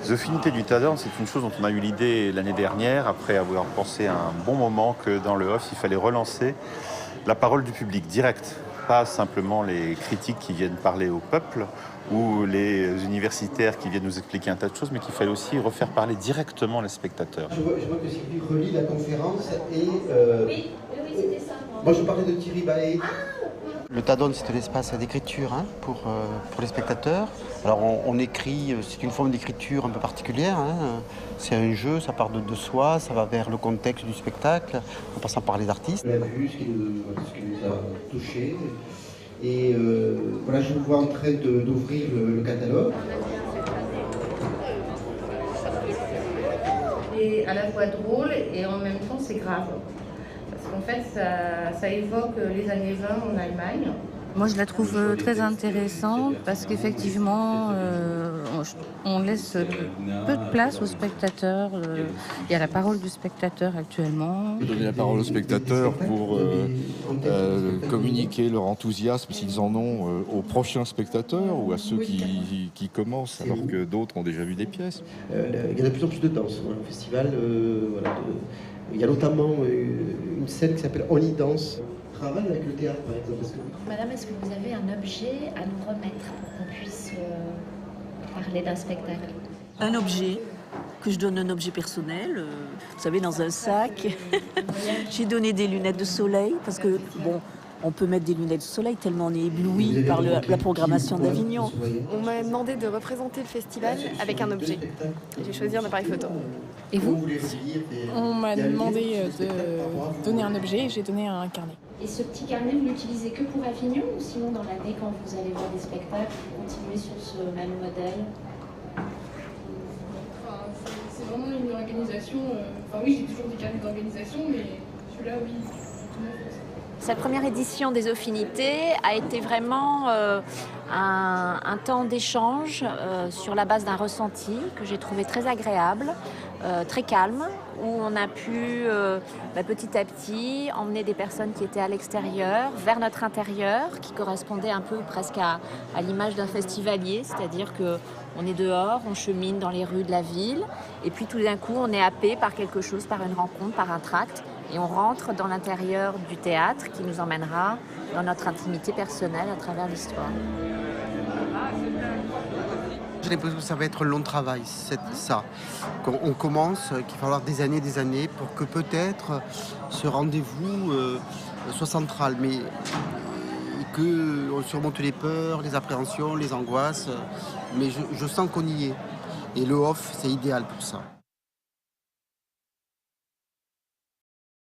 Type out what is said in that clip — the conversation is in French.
The Finité du Théâtre, c'est une chose dont on a eu l'idée l'année dernière, après avoir pensé à un bon moment que dans le off, il fallait relancer la parole du public direct, pas simplement les critiques qui viennent parler au peuple ou les universitaires qui viennent nous expliquer un tas de choses, mais qu'il fallait aussi refaire parler directement les spectateurs. Je vois que Sylvie relit la conférence et... Oui, c'était ça. Moi, je parlais de Thierry Baet. Le Tadone, c'est un espace d'écriture pour les spectateurs. Alors on écrit, c'est une forme d'écriture un peu particulière. C'est un jeu, ça part de soi, ça va vers le contexte du spectacle, en passant par les artistes. On a vu ce qui nous a touchés. Et voilà, je vous vois en train d'ouvrir le catalogue. Et à la fois drôle et en même temps c'est grave. Parce qu'en fait ça évoque les années 20 en Allemagne. Moi, je la trouve très intéressante parce qu'effectivement, on laisse peu de place aux spectateurs. Il y a la parole du spectateur actuellement. Donner la parole aux spectateurs pour communiquer leur enthousiasme, s'ils en ont, aux prochains spectateurs ou à ceux qui commencent alors que d'autres ont déjà vu des pièces. Il y a de plus en plus de danse au festival. Il y a notamment une scène qui s'appelle Only Dance. Travaille avec le théâtre, par exemple. Madame, est-ce que vous avez un objet à nous remettre pour qu'on puisse parler d'un spectacle? Un objet, que je donne un objet personnel, vous savez, dans un sac. J'ai donné des lunettes de soleil, parce que, bon, on peut mettre des lunettes de soleil tellement on est ébloui par la programmation d'Avignon. On m'a demandé de représenter le festival avec un objet. J'ai choisi un appareil photo. Et vous? On m'a demandé de donner un objet et j'ai donné un carnet. Et ce petit carnet, vous l'utilisez que pour Avignon ou sinon dans l'année quand vous allez voir des spectacles, vous continuez sur ce même modèle? C'est vraiment une organisation. Oui, j'ai toujours des carnets d'organisation, mais celui-là, oui. Cette première édition des Affinités a été vraiment un temps d'échange sur la base d'un ressenti que j'ai trouvé très agréable, très calme, où on a pu petit à petit emmener des personnes qui étaient à l'extérieur vers notre intérieur, qui correspondait un peu presque à l'image d'un festivalier, c'est-à-dire qu'on est dehors, on chemine dans les rues de la ville, et puis tout d'un coup on est happé par quelque chose, par une rencontre, par un tract, et on rentre dans l'intérieur du théâtre qui nous emmènera dans notre intimité personnelle à travers l'histoire. J'ai l'impression que ça va être un long travail, c'est ça. On commence, qu'il va falloir des années pour que peut-être ce rendez-vous soit central, mais qu'on surmonte les peurs, les appréhensions, les angoisses. Mais je sens qu'on y est. Et le off, c'est idéal pour ça.